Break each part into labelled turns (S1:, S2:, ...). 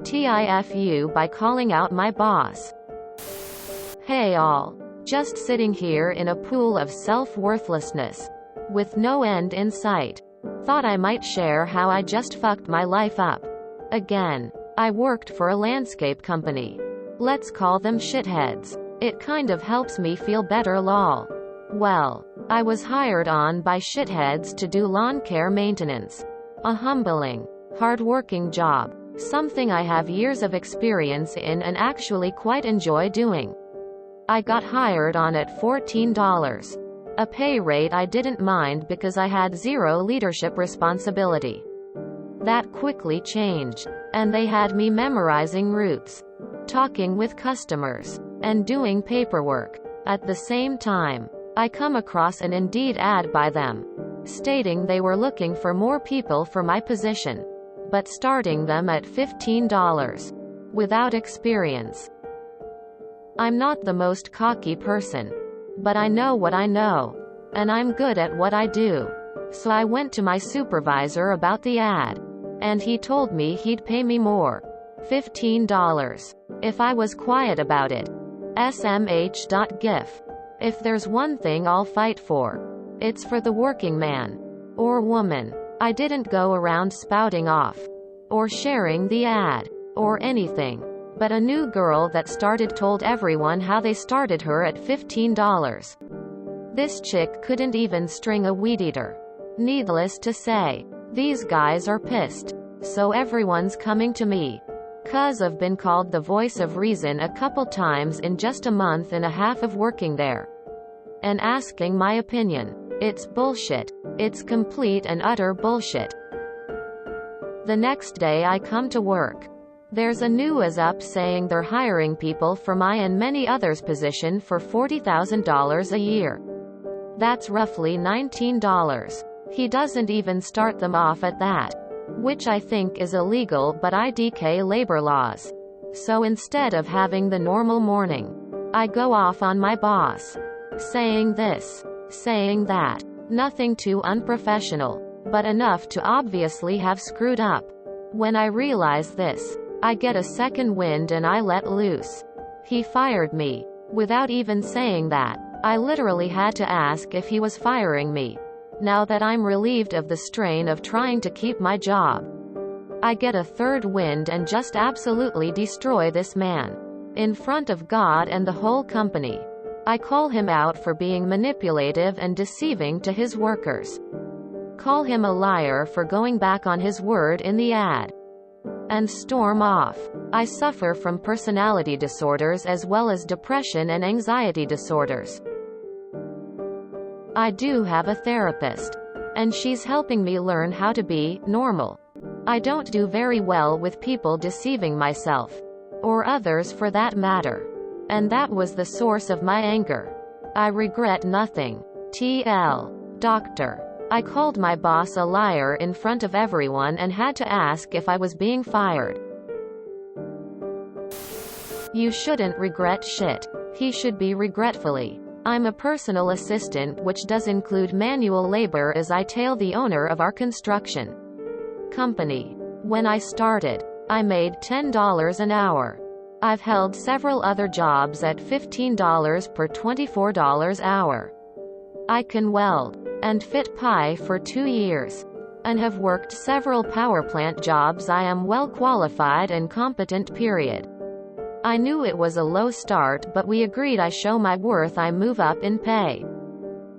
S1: TIFU by calling out my boss. Hey all. Just sitting here in a pool of self-worthlessness. With no end in sight. Thought I might share how I just fucked my life up. Again. I worked for a landscape company. Let's call them shitheads. It kind of helps me feel better lol. Well, I was hired on by shitheads to do lawn care maintenance. A humbling, hard-working job. Something I have years of experience in and actually quite enjoy doing. I got hired on at $14. A pay rate I didn't mind because I had zero leadership responsibility. That quickly changed, and they had me memorizing routes, talking with customers, and doing paperwork. At the same time, I come across an Indeed ad by them, stating they were looking for more people for my position, but starting them at $15. Without experience. I'm not the most cocky person, but I know what I know, and I'm good at what I do. So I went to my supervisor about the ad, and he told me he'd pay me more, $15, if I was quiet about it. SMH.gif. If there's one thing I'll fight for, it's for the working man, or woman. I didn't go around spouting off, or sharing the ad, or anything. But a new girl that started told everyone how they started her at $15. This chick couldn't even string a weed eater. Needless to say, these guys are pissed. So everyone's coming to me. 'Cause I've been called the voice of reason a couple times in just a month and a half of working there. And asking my opinion. It's bullshit. It's complete and utter bullshit. The next day I come to work. There's a news up saying they're hiring people for my and many others' position for $40,000 a year. That's roughly $19. He doesn't even start them off at that, which I think is illegal but IDK labor laws. So instead of having the normal morning, I go off on my boss. Saying this, saying that. Nothing too unprofessional, but enough to obviously have screwed up. When I realize this, I get a second wind and I let loose. He fired me. Without even saying that, I literally had to ask if he was firing me. Now that I'm relieved of the strain of trying to keep my job, I get a third wind and just absolutely destroy this man. In front of God and the whole company. I call him out for being manipulative and deceiving to his workers. Call him a liar for going back on his word in the ad. And storm off. I suffer from personality disorders as well as depression and anxiety disorders. I do have a therapist, and she's helping me learn how to be normal. I don't do very well with people deceiving myself, or others for that matter. And that was the source of my anger. I regret nothing. TL. Doctor. I called my boss a liar in front of everyone and had to ask if I was being fired. You shouldn't regret shit. He should be regretfully. I'm a personal assistant, which does include manual labor, as I tail the owner of our construction company. When I started, I made $10 an hour. I've held several other jobs at $15 per $24 hour. I can weld and fit pie for 2 years, and have worked several power plant jobs. I am well qualified and competent period. I knew it was a low start, but we agreed I show my worth, I move up in pay.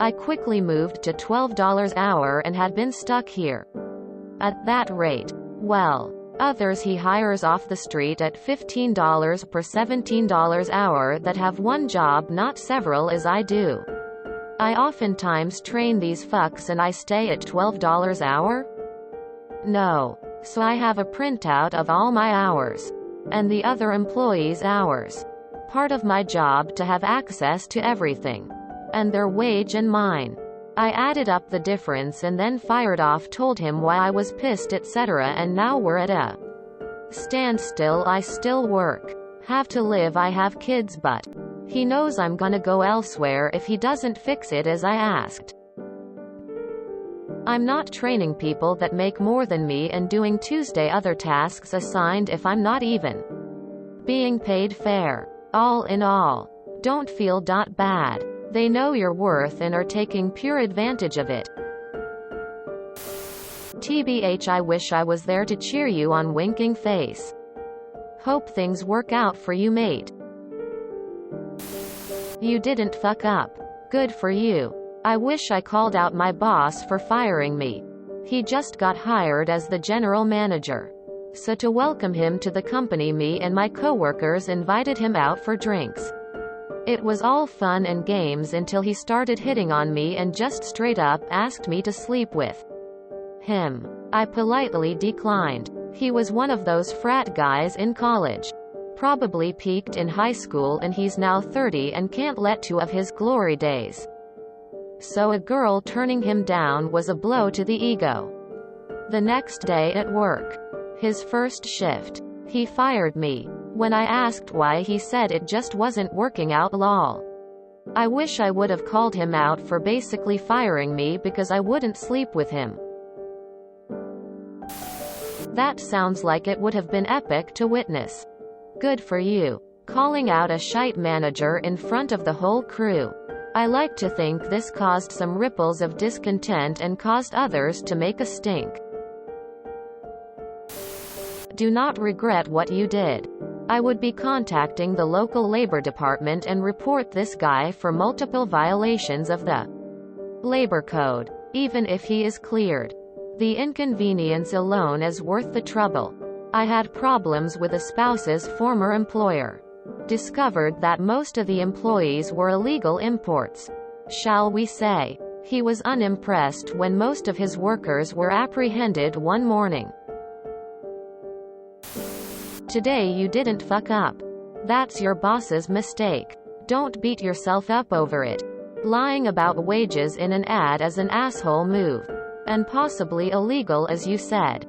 S1: I quickly moved to $12 an hour and had been stuck here at that rate. Well, others he hires off the street at $15 per $17 hour that have one job, not several, as I do. I oftentimes train these fucks and I stay at $12 hour? No. So I have a printout of all my hours. And the other employees' hours. Part of my job to have access to everything. And their wage and mine. I added up the difference and then fired off, told him why I was pissed, etc. And now we're at a standstill. I still work. Have to live, I have kids, but he knows I'm gonna go elsewhere if he doesn't fix it as I asked. I'm not training people that make more than me and doing Tuesday other tasks assigned if I'm not even being paid fair. All in all, don't feel bad. They know your worth and are taking pure advantage of it. TBH, I wish I was there to cheer you on, winking face. Hope things work out for you, mate. You didn't fuck up. Good for you. I wish I called out my boss for firing me. He just got hired as the general manager. So to welcome him to the company, me and my coworkers invited him out for drinks. It was all fun and games until he started hitting on me and just straight up asked me to sleep with him. I politely declined. He was one of those frat guys in college. Probably peaked in high school, and he's now 30 and can't let go of his glory days. So a girl turning him down was a blow to the ego. The next day at work, his first shift, he fired me. When I asked why, he said it just wasn't working out, lol. I wish I would have called him out for basically firing me because I wouldn't sleep with him. That sounds like it would have been epic to witness. Good for you. Calling out a shite manager in front of the whole crew. I like to think this caused some ripples of discontent and caused others to make a stink. Do not regret what you did. I would be contacting the local labor department and report this guy for multiple violations of the labor code, even if he is cleared. The inconvenience alone is worth the trouble. I had problems with a spouse's former employer. Discovered that most of the employees were illegal imports. Shall we say? He was unimpressed when most of his workers were apprehended one morning. Today you didn't fuck up. That's your boss's mistake. Don't beat yourself up over it. Lying about wages in an ad is an asshole move. And possibly illegal, as you said.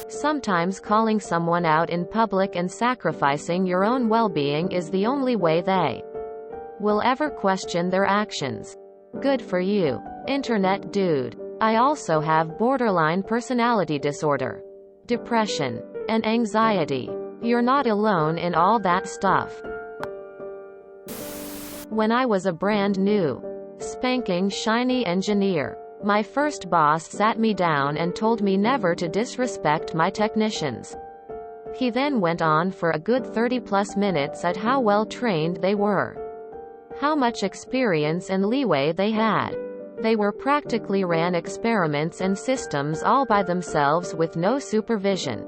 S1: Sometimes calling someone out in public and sacrificing your own well-being is the only way they will ever question their actions. Good for you, internet dude. I also have borderline personality disorder, depression, and anxiety. You're not alone in all that stuff. When I was a brand new, spanking shiny engineer, my first boss sat me down and told me never to disrespect my technicians. He then went on for a good 30+ minutes at how well trained they were, how much experience and leeway they had. They were practically ran experiments and systems all by themselves with no supervision.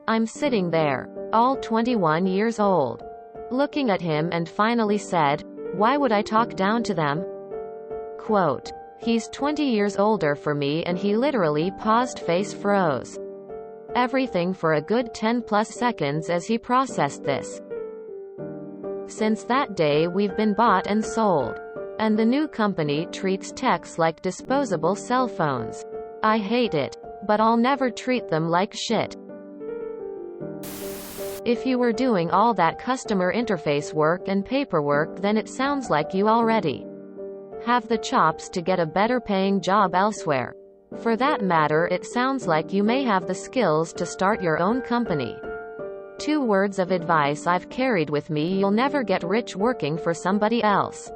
S1: I'm sitting there, all 21 years old, looking at him, and finally said, "Why would I talk down to them?" Quote, he's 20 years older for me, and he literally paused, face froze. Everything for a good 10+ seconds as he processed this. Since that day we've been bought and sold. And the new company treats techs like disposable cell phones. I hate it. But I'll never treat them like shit. If you were doing all that customer interface work and paperwork, then it sounds like you already have the chops to get a better paying job elsewhere. For that matter, it sounds like you may have the skills to start your own company. 2 words of advice I've carried with me: you'll never get rich working for somebody else.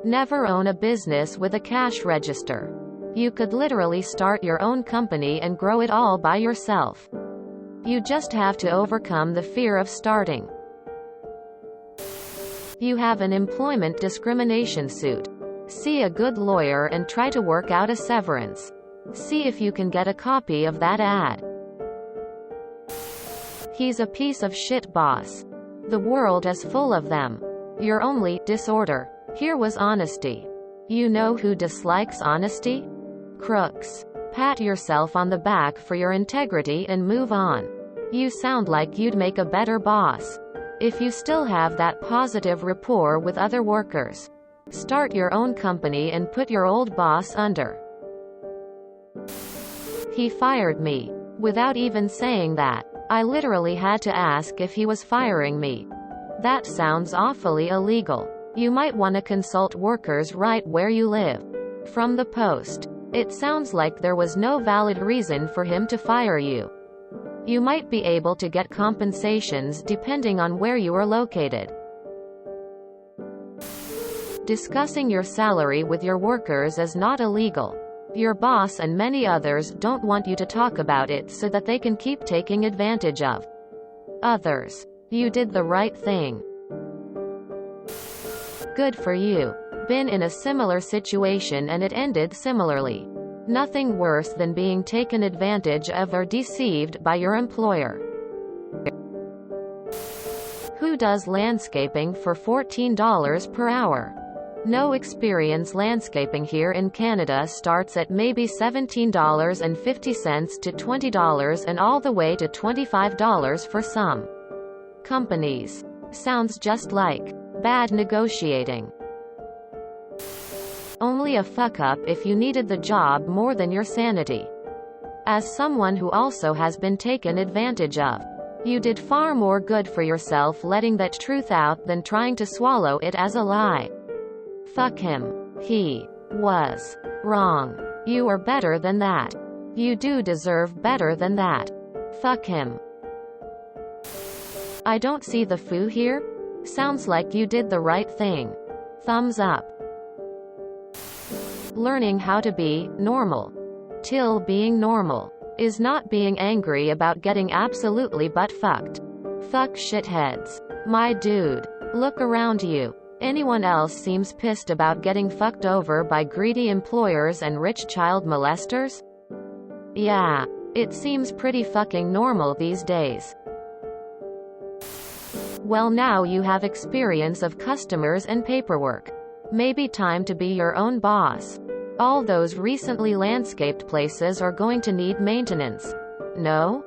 S1: Never own a business with a cash register. You could literally start your own company and grow it all by yourself. You just have to overcome the fear of starting. You have an employment discrimination suit. See a good lawyer and try to work out a severance. See if you can get a copy of that ad. He's a piece of shit boss. The world is full of them. Your only disorder here was honesty. You know who dislikes honesty? Crooks. Pat yourself on the back for your integrity and move on. You sound like you'd make a better boss. If you still have that positive rapport with other workers, start your own company and put your old boss under. He fired me. Without even saying that, I literally had to ask if he was firing me. That sounds awfully illegal. You might want to consult workers right where you live. From the Post. It sounds like there was no valid reason for him to fire you. You might be able to get compensations depending on where you are located. Discussing your salary with your workers is not illegal. Your boss and many others don't want you to talk about it so that they can keep taking advantage of others. You did the right thing. Good for you. Been in a similar situation and it ended similarly. Nothing worse than being taken advantage of or deceived by your employer. Who does landscaping for $14 per hour? No experience landscaping here in Canada starts at maybe $17.50 to $20 and all the way to $25 for some companies. Sounds just like bad negotiating. Only a fuck-up if you needed the job more than your sanity. As someone who also has been taken advantage of, you did far more good for yourself letting that truth out than trying to swallow it as a lie. Fuck him. He was wrong. You are better than that. You do deserve better than that. Fuck him. I don't see the foo here. Sounds like you did the right thing. Thumbs up. Learning how to be normal. Till being normal is not being angry about getting absolutely butt-fucked. Fuck shitheads. My dude. Look around you. Anyone else seems pissed about getting fucked over by greedy employers and rich child molesters? Yeah. It seems pretty fucking normal these days. Well, now you have experience of customers and paperwork. Maybe time to be your own boss. All those recently landscaped places are going to need maintenance. No?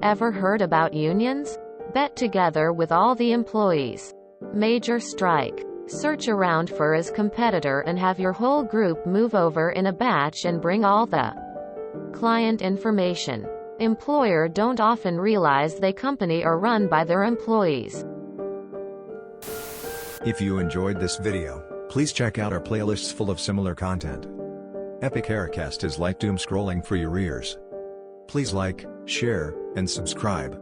S1: Ever heard about unions? Bet together with all the employees. Major strike. Search around for his competitor and have your whole group move over in a batch and bring all the client information. Employer don't often realize they company are run by their employees.
S2: If you enjoyed this video, please check out our playlists full of similar content. Epic Haircast is like doom scrolling for your ears. Please like, share, and subscribe.